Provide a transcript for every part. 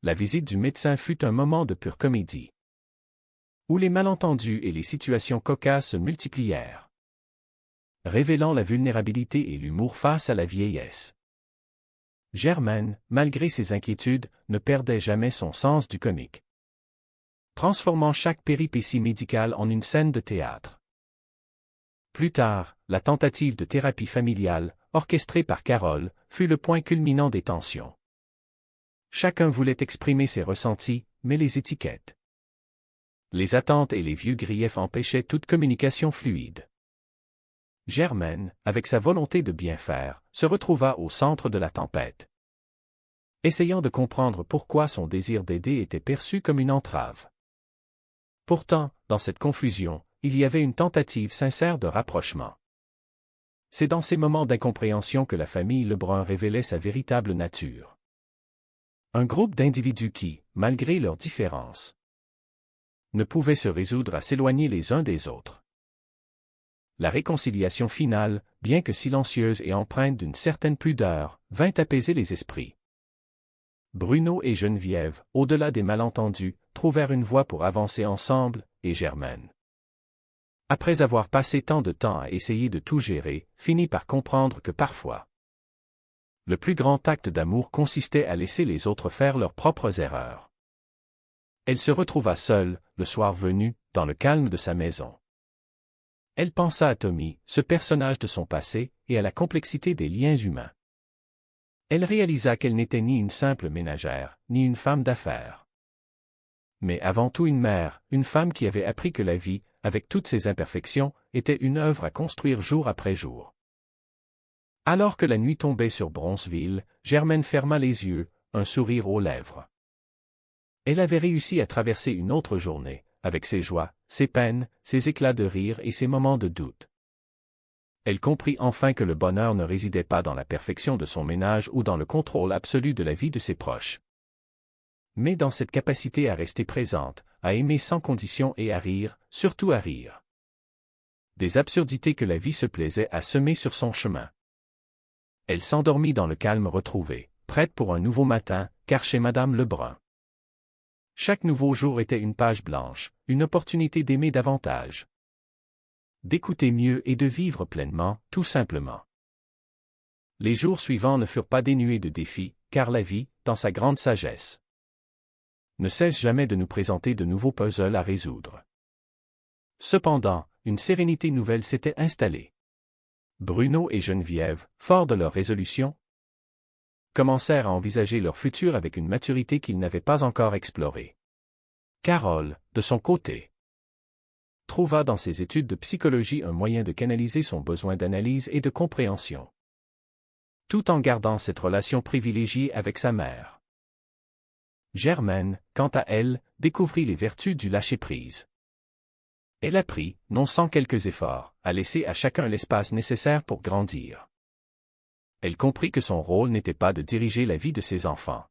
la visite du médecin fut un moment de pure comédie, où les malentendus et les situations cocasses se multiplièrent, révélant la vulnérabilité et l'humour face à la vieillesse. Germaine, malgré ses inquiétudes, ne perdait jamais son sens du comique, transformant chaque péripétie médicale en une scène de théâtre. Plus tard, la tentative de thérapie familiale, orchestrée par Carole, fut le point culminant des tensions. Chacun voulait exprimer ses ressentis, mais les étiquettes, les attentes et les vieux griefs empêchaient toute communication fluide. Germaine, avec sa volonté de bien faire, se retrouva au centre de la tempête, essayant de comprendre pourquoi son désir d'aider était perçu comme une entrave. Pourtant, dans cette confusion, il y avait une tentative sincère de rapprochement. C'est dans ces moments d'incompréhension que la famille Lebrun révélait sa véritable nature. Un groupe d'individus qui, malgré leurs différences, ne pouvaient se résoudre à s'éloigner les uns des autres. La réconciliation finale, bien que silencieuse et empreinte d'une certaine pudeur, vint apaiser les esprits. Bruno et Geneviève, au-delà des malentendus, trouvèrent une voie pour avancer ensemble, et Germaine, après avoir passé tant de temps à essayer de tout gérer, finit par comprendre que parfois, le plus grand acte d'amour consistait à laisser les autres faire leurs propres erreurs. Elle se retrouva seule, le soir venu, dans le calme de sa maison. Elle pensa à Tommy, ce personnage de son passé, et à la complexité des liens humains. Elle réalisa qu'elle n'était ni une simple ménagère, ni une femme d'affaires, mais avant tout une mère, une femme qui avait appris que la vie, avec toutes ses imperfections, était une œuvre à construire jour après jour. Alors que la nuit tombait sur Bronzeville, Germaine ferma les yeux, un sourire aux lèvres. Elle avait réussi à traverser une autre journée, avec ses joies, ses peines, ses éclats de rire et ses moments de doute. Elle comprit enfin que le bonheur ne résidait pas dans la perfection de son ménage ou dans le contrôle absolu de la vie de ses proches, mais dans cette capacité à rester présente, à aimer sans condition et à rire, surtout à rire des absurdités que la vie se plaisait à semer sur son chemin. Elle s'endormit dans le calme retrouvé, prête pour un nouveau matin, car chez Madame Lebrun, chaque nouveau jour était une page blanche, une opportunité d'aimer davantage, d'écouter mieux et de vivre pleinement, tout simplement. Les jours suivants ne furent pas dénués de défis, car la vie, dans sa grande sagesse, ne cesse jamais de nous présenter de nouveaux puzzles à résoudre. Cependant, une sérénité nouvelle s'était installée. Bruno et Geneviève, forts de leur résolution, commencèrent à envisager leur futur avec une maturité qu'ils n'avaient pas encore explorée. Carole, de son côté, trouva dans ses études de psychologie un moyen de canaliser son besoin d'analyse et de compréhension, tout en gardant cette relation privilégiée avec sa mère. Germaine, quant à elle, découvrit les vertus du lâcher-prise. Elle apprit, non sans quelques efforts, à laisser à chacun l'espace nécessaire pour grandir. Elle comprit que son rôle n'était pas de diriger la vie de ses enfants,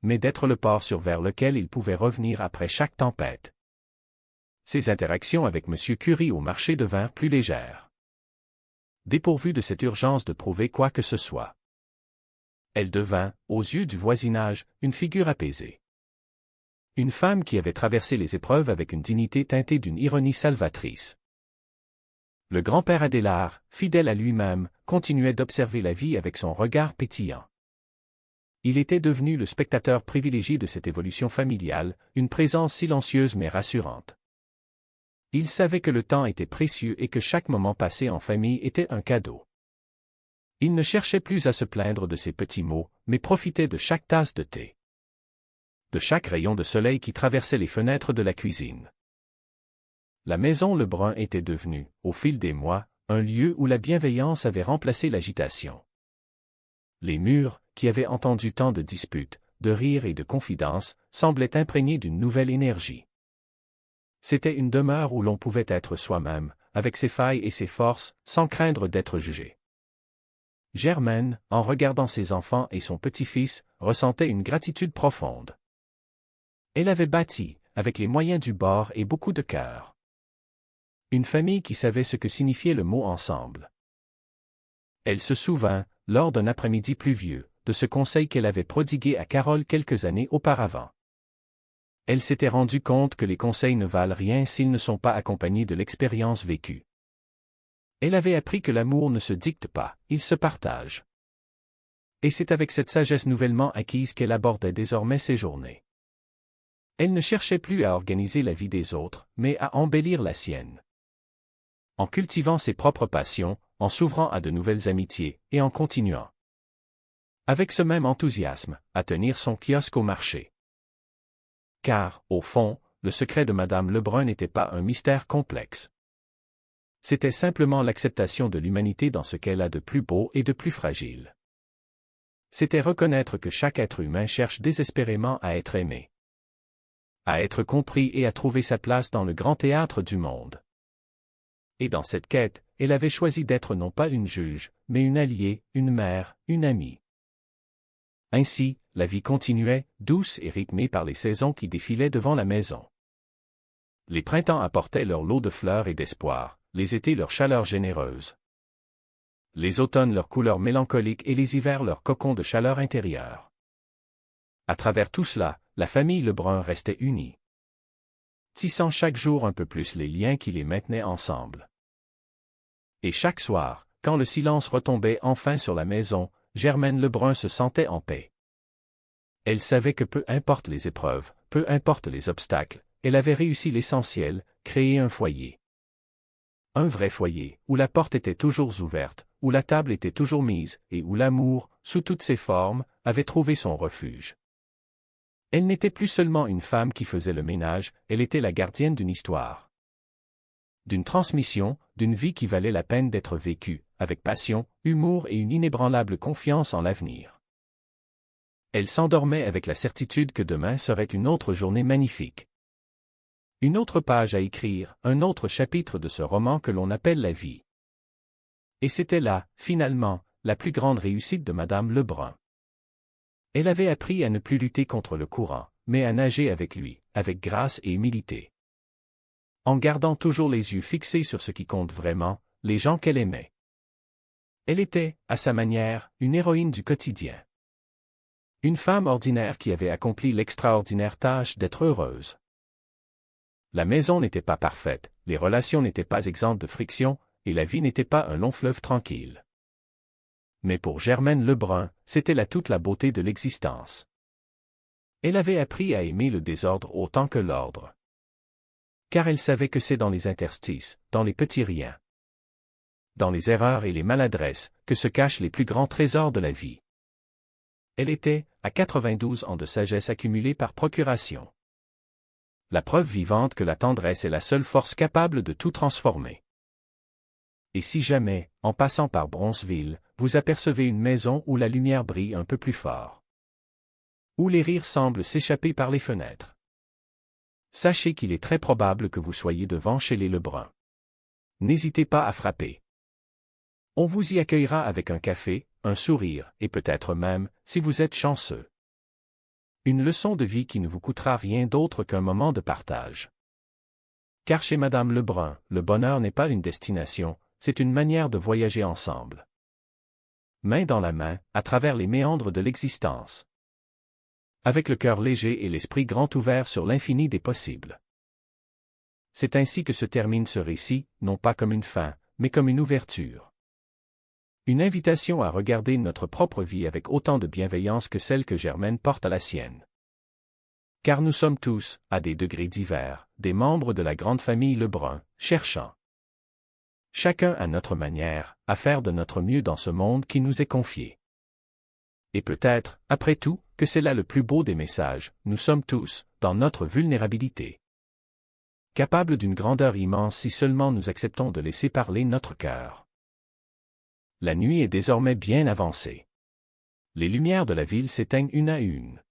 mais d'être le port sur vers lequel ils pouvaient revenir après chaque tempête. Ses interactions avec M. Curie au marché devinrent plus légères, dépourvues de cette urgence de prouver quoi que ce soit. Elle devint, aux yeux du voisinage, une figure apaisée. Une femme qui avait traversé les épreuves avec une dignité teintée d'une ironie salvatrice. Le grand-père Adélard, fidèle à lui-même, continuait d'observer la vie avec son regard pétillant. Il était devenu le spectateur privilégié de cette évolution familiale, une présence silencieuse mais rassurante. Il savait que le temps était précieux et que chaque moment passé en famille était un cadeau. Il ne cherchait plus à se plaindre de ses petits maux, mais profitait de chaque tasse de thé, de chaque rayon de soleil qui traversait les fenêtres de la cuisine. La maison Lebrun était devenue, au fil des mois, un lieu où la bienveillance avait remplacé l'agitation. Les murs, qui avaient entendu tant de disputes, de rires et de confidences, semblaient imprégnés d'une nouvelle énergie. C'était une demeure où l'on pouvait être soi-même, avec ses failles et ses forces, sans craindre d'être jugé. Germaine, en regardant ses enfants et son petit-fils, ressentait une gratitude profonde. Elle avait bâti, avec les moyens du bord et beaucoup de cœur, une famille qui savait ce que signifiait le mot ensemble. Elle se souvint, lors d'un après-midi pluvieux, de ce conseil qu'elle avait prodigué à Carole quelques années auparavant. Elle s'était rendue compte que les conseils ne valent rien s'ils ne sont pas accompagnés de l'expérience vécue. Elle avait appris que l'amour ne se dicte pas, il se partage. Et c'est avec cette sagesse nouvellement acquise qu'elle abordait désormais ses journées. Elle ne cherchait plus à organiser la vie des autres, mais à embellir la sienne. En cultivant ses propres passions, en s'ouvrant à de nouvelles amitiés, et en continuant, avec ce même enthousiasme, à tenir son kiosque au marché. Car, au fond, le secret de Madame Lebrun n'était pas un mystère complexe. C'était simplement l'acceptation de l'humanité dans ce qu'elle a de plus beau et de plus fragile. C'était reconnaître que chaque être humain cherche désespérément à être aimé, à être compris et à trouver sa place dans le grand théâtre du monde. Et dans cette quête, elle avait choisi d'être non pas une juge, mais une alliée, une mère, une amie. Ainsi, la vie continuait, douce et rythmée par les saisons qui défilaient devant la maison. Les printemps apportaient leur lot de fleurs et d'espoir, les étés leur chaleur généreuse. Les automnes leur couleur mélancolique et les hivers leur cocon de chaleur intérieure. À travers tout cela, la famille Lebrun restait unie, tissant chaque jour un peu plus les liens qui les maintenaient ensemble. Et chaque soir, quand le silence retombait enfin sur la maison, Germaine Lebrun se sentait en paix. Elle savait que peu importe les épreuves, peu importe les obstacles, elle avait réussi l'essentiel, créer un foyer. Un vrai foyer, où la porte était toujours ouverte, où la table était toujours mise, et où l'amour, sous toutes ses formes, avait trouvé son refuge. Elle n'était plus seulement une femme qui faisait le ménage, elle était la gardienne d'une histoire. D'une transmission, d'une vie qui valait la peine d'être vécue, avec passion, humour et une inébranlable confiance en l'avenir. Elle s'endormait avec la certitude que demain serait une autre journée magnifique. Une autre page à écrire, un autre chapitre de ce roman que l'on appelle la vie. Et c'était là, finalement, la plus grande réussite de Madame Lebrun. Elle avait appris à ne plus lutter contre le courant, mais à nager avec lui, avec grâce et humilité. En gardant toujours les yeux fixés sur ce qui compte vraiment, les gens qu'elle aimait. Elle était, à sa manière, une héroïne du quotidien. Une femme ordinaire qui avait accompli l'extraordinaire tâche d'être heureuse. La maison n'était pas parfaite, les relations n'étaient pas exemptes de friction, et la vie n'était pas un long fleuve tranquille. Mais pour Germaine Lebrun, c'était là toute la beauté de l'existence. Elle avait appris à aimer le désordre autant que l'ordre. Car elle savait que c'est dans les interstices, dans les petits riens, dans les erreurs et les maladresses, que se cachent les plus grands trésors de la vie. Elle était, à 92 ans de sagesse accumulée par procuration, la preuve vivante que la tendresse est la seule force capable de tout transformer. Et si jamais, en passant par Bronzeville, vous apercevez une maison où la lumière brille un peu plus fort, où les rires semblent s'échapper par les fenêtres, sachez qu'il est très probable que vous soyez devant chez les Lebrun. N'hésitez pas à frapper. On vous y accueillera avec un café, un sourire, et peut-être même, si vous êtes chanceux, une leçon de vie qui ne vous coûtera rien d'autre qu'un moment de partage. Car chez Madame Lebrun, le bonheur n'est pas une destination, c'est une manière de voyager ensemble. Main dans la main, à travers les méandres de l'existence. Avec le cœur léger et l'esprit grand ouvert sur l'infini des possibles. C'est ainsi que se termine ce récit, non pas comme une fin, mais comme une ouverture. Une invitation à regarder notre propre vie avec autant de bienveillance que celle que Germaine porte à la sienne. Car nous sommes tous, à des degrés divers, des membres de la grande famille Lebrun, cherchant, chacun à notre manière, à faire de notre mieux dans ce monde qui nous est confié. Et peut-être, après tout, que c'est là le plus beau des messages, nous sommes tous, dans notre vulnérabilité, capables d'une grandeur immense si seulement nous acceptons de laisser parler notre cœur. La nuit est désormais bien avancée. Les lumières de la ville s'éteignent une à une.